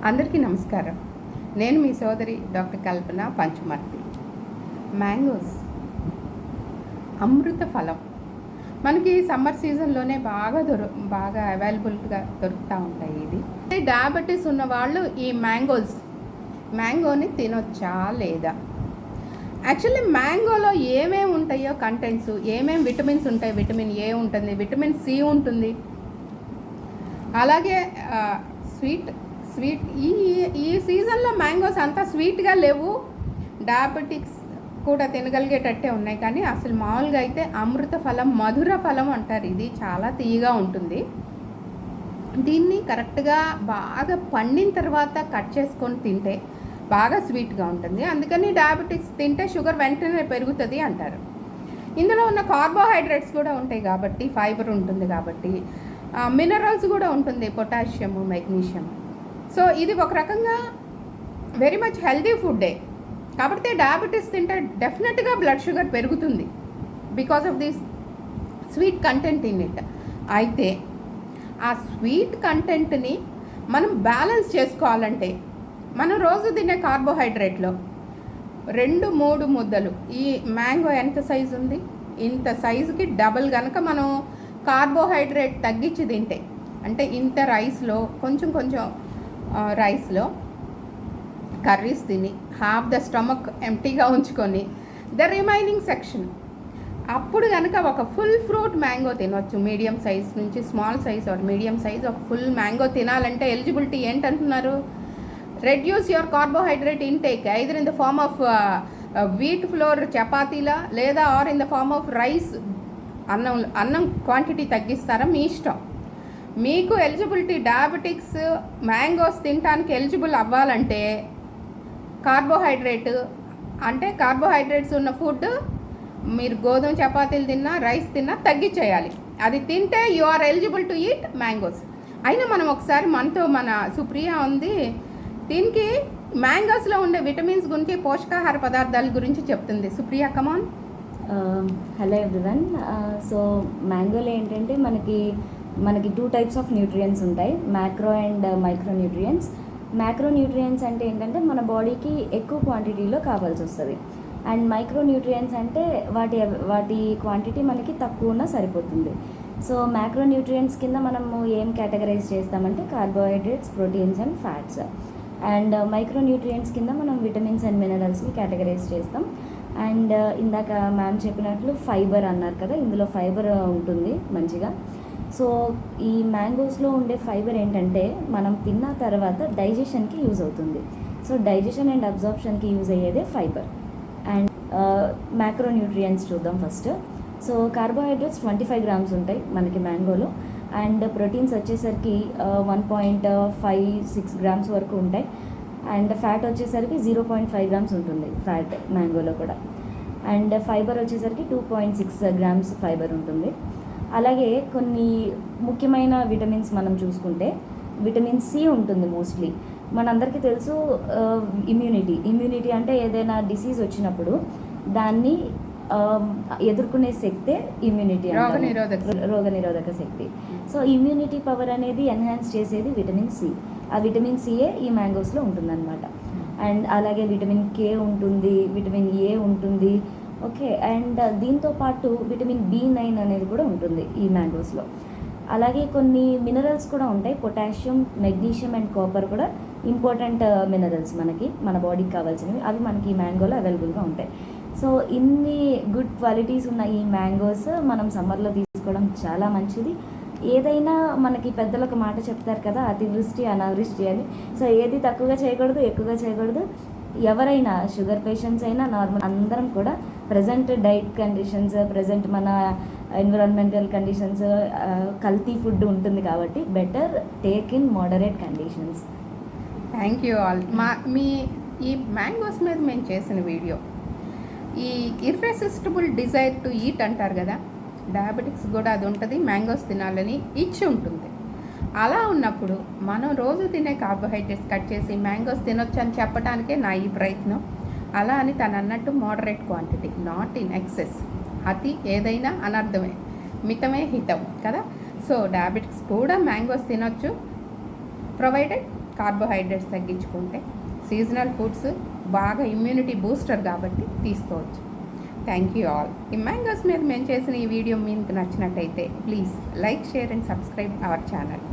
అందరికీ నమస్కారం. నేను మీ సోదరి డాక్టర్ కల్పన పంచుమర్తి. మ్యాంగోస్ అమృత ఫలం. మనకి సమ్మర్ సీజన్లోనే బాగా అవైలబుల్గా దొరుకుతూ ఉంటాయి. ఇది డయాబెటీస్ ఉన్న వాళ్ళు ఈ మ్యాంగోని తినొచ్చా లేదా? యాక్చువల్లీ మ్యాంగోలో ఏమేమి ఉంటాయో కంటెంట్స్, ఏమేమి విటమిన్స్ ఉంటాయి. విటమిన్ ఏ ఉంటుంది, విటమిన్ సి ఉంటుంది, అలాగే స్వీట్ ఈ సీజన్లో మ్యాంగోస్ అంతా స్వీట్గా లేవు, డయాబెటిక్స్ కూడా తినగలిగేటట్టే ఉన్నాయి. కానీ అసలు మామూలుగా అయితే అమృత ఫలం, మధుర ఫలం అంటారు. ఇది చాలా తీయగా ఉంటుంది. దీన్ని కరెక్ట్గా బాగా పండిన తర్వాత కట్ చేసుకొని తింటే బాగా స్వీట్గా ఉంటుంది. అందుకని డయాబెటిక్స్ తింటే షుగర్ వెంటనే పెరుగుతుంది అంటారు. ఇందులో ఉన్న కార్బోహైడ్రేట్స్ కూడా ఉంటాయి కాబట్టి, ఫైబర్ ఉంటుంది కాబట్టి, మినరల్స్ కూడా ఉంటుంది, పొటాషియము, మెగ్నీషియం. సో ఇది ఒక రకంగా వెరీ మచ్ హెల్దీ ఫుడ్డే. కాబట్టి డయాబెటీస్ తింటే డెఫినెట్గా బ్లడ్ షుగర్ పెరుగుతుంది because of this sweet content in it. అయితే ఆ స్వీట్ కంటెంట్ని మనం బ్యాలెన్స్ చేసుకోవాలంటే మనం రోజు తినే కార్బోహైడ్రేట్లో 2-3 ముద్దలు, ఈ మ్యాంగో ఎంత సైజు ఉంది, ఇంత సైజుకి డబుల్ కనుక మనం కార్బోహైడ్రేట్ తగ్గించి తింటే, అంటే ఇంత రైస్లో కొంచెం రైస్లో కర్రీస్ తిని హాఫ్ ద స్టమక్ ఎంటీగా ఉంచుకొని ద రిమైనింగ్ సెక్షన్ అప్పుడు కనుక ఒక ఫుల్ ఫ్రూట్ మ్యాంగో తినవచ్చు. మీడియం సైజ్ నుంచి small size or medium size ఒక ఫుల్ మ్యాంగో తినాలంటే ఎలిజిబిలిటీ ఏంటంటున్నారు? Reduce your carbohydrate intake either in the form of wheat flour చపాతీలా, లేదా or in the form of rice, అన్నం క్వాంటిటీ తగ్గిస్తారా మీ ఇష్టం. మీకు ఎలిజిబిలిటీ డయాబెటిక్స్ మ్యాంగోస్ తినడానికి ఎలిజిబుల్ అవ్వాలంటే కార్బోహైడ్రేట్స్ ఉన్న ఫుడ్ మీరు గోధుమ చపాతీలు తిన్నా, రైస్ తిన్నా తగ్గించేయాలి. అది తింటే you are eligible to eat mangoes. అయినా మనం ఒకసారి మన సుప్రియ ఉంది, దీనికి మ్యాంగోస్లో ఉండే విటమిన్స్ గురించి, పోషకాహార పదార్థాల గురించి చెప్తుంది. Supriya, come on. Hello everyone. So మ్యాంగోలో ఏంటంటే మనకి 2 టైప్స్ ఆఫ్ న్యూట్రియంట్స్ ఉంటాయి, macro and micro nutrients. Macro nutrients అంటే ఏంటంటే మన బాడీకి ఎక్కువ క్వాంటిటీలో కావాల్సి వస్తుంది. అండ్ మైక్రో న్యూట్రియంట్స్ అంటే వాటి క్వాంటిటీ మనకి తక్కువ ఉన్నా సరిపోతుంది. సో మ్యాక్రో న్యూట్రియంట్స్ కింద మనము ఏం కేటగరైజ్ చేస్తామంటే carbohydrates, proteins and fats. And micro nutrients కింద మనం విటమిన్స్ అండ్ మినరల్స్ని కేటగరైజ్ చేస్తాం. అండ్ ఇందాక మ్యామ్ చెప్పినట్లు ఫైబర్ అన్నారు కదా, ఇందులో ఫైబర్ ఉంటుంది మంచిగా. సో ఈ మ్యాంగోస్లో ఉండే ఫైబర్ ఏంటంటే మనం తిన్న తర్వాత డైజెషన్కి యూజ్ అవుతుంది. సో డైజెషన్ అండ్ అబ్జార్ప్షన్కి యూజ్ అయ్యేదే ఫైబర్. అండ్ మ్యాక్రో న్యూట్రియంట్స్ చూద్దాం ఫస్ట్. సో కార్బోహైడ్రేట్స్ 25 గ్రామ్స్ ఉంటాయి మనకి మ్యాంగోలో. అండ్ ప్రోటీన్స్ వచ్చేసరికి 1.56 గ్రామ్స్ వరకు ఉంటాయి. అండ్ ఫ్యాట్ వచ్చేసరికి 0.5 గ్రామ్స్ ఉంటుంది ఫ్యాట్ మ్యాంగోలో కూడా. అండ్ ఫైబర్ వచ్చేసరికి 2.6 గ్రామ్స్ ఫైబర్ ఉంటుంది. అలాగే కొన్ని ముఖ్యమైన విటమిన్స్ మనం చూసుకుంటే విటమిన్ సి ఉంటుంది మోస్ట్లీ. మనందరికీ తెలుసు ఇమ్యూనిటీ అంటే ఏదైనా డిసీజ్ వచ్చినప్పుడు దాన్ని ఎదుర్కొనే శక్తే ఇమ్యూనిటీ, రోగనిరోధక శక్తి. సో ఇమ్యూనిటీ పవర్ అనేది ఎన్హాన్స్ చేసేది విటమిన్ సి. ఆ విటమిన్ సిఏ ఈ మ్యాంగోస్లో ఉంటుందన్నమాట. అండ్ అలాగే విటమిన్ కే ఉంటుంది, విటమిన్ ఏ ఉంటుంది. ఓకే. అండ్ దీంతో పాటు విటమిన్ B9 అనేది కూడా ఉంటుంది ఈ మ్యాంగోస్లో. అలాగే కొన్ని మినరల్స్ కూడా ఉంటాయి, పొటాషియం, మెగ్నీషియం అండ్ కాపర్ కూడా ఇంపార్టెంట్ మినరల్స్ మన బాడీకి కావాల్సినవి. అవి మనకి ఈ మ్యాంగోలో అవైలబుల్గా ఉంటాయి. సో ఇన్ని గుడ్ క్వాలిటీస్ ఉన్న ఈ మ్యాంగోస్ మనం సమ్మర్లో తీసుకోవడం చాలా మంచిది. ఏదైనా మనకి పెద్దలు ఒక మాట చెప్తారు కదా, అతివృష్టి అనావృష్టి అని. సో ఏది తక్కువగా చేయకూడదు, ఎక్కువగా చేయకూడదు. ఎవరైనా షుగర్ పేషెంట్స్ అయినా నార్మల్ అందరం కూడా ప్రజెంట్ డైట్ కండిషన్స్, ప్రజెంట్ మన ఎన్విరాన్మెంటల్ కండిషన్స్, కల్తీ ఫుడ్ ఉంటుంది కాబట్టి better take in moderate conditions. Thank you all. మీ ఈ మ్యాంగోస్ మీద మేము చేసిన వీడియో, ఈ ఇర్రెసిస్టిబుల్ డిజైర్ టు ఈట్ అంటారు కదా, డయాబెటిక్స్ కూడా అది ఉంటుంది, మ్యాంగోస్ తినాలని ఇచ్చి ఉంటుంది. అలా ఉన్నప్పుడు మనం రోజు తినే కార్బోహైడ్రేట్స్ కట్ చేసి మ్యాంగోస్ తినొచ్చు అని చెప్పడానికే నా ఈ ప్రయత్నం. అలా అని తను అన్నట్టు moderate quantity, not in excess. అతి ఏదైనా అనర్థమే, మితమే హితం కదా. సో డయాబెటిక్స్ కూడా మ్యాంగోస్ తినొచ్చు, ప్రొవైడెడ్ కార్బోహైడ్రేట్స్ తగ్గించుకుంటే సీజనల్ ఫుడ్స్ బాగా ఇమ్యూనిటీ బూస్టర్ కాబట్టి తీసుకోవచ్చు. Thank you all. ఈ మ్యాంగోస్ మీద మేము చేసిన ఈ వీడియో మీకు నచ్చినట్టయితే please like, share and subscribe our channel.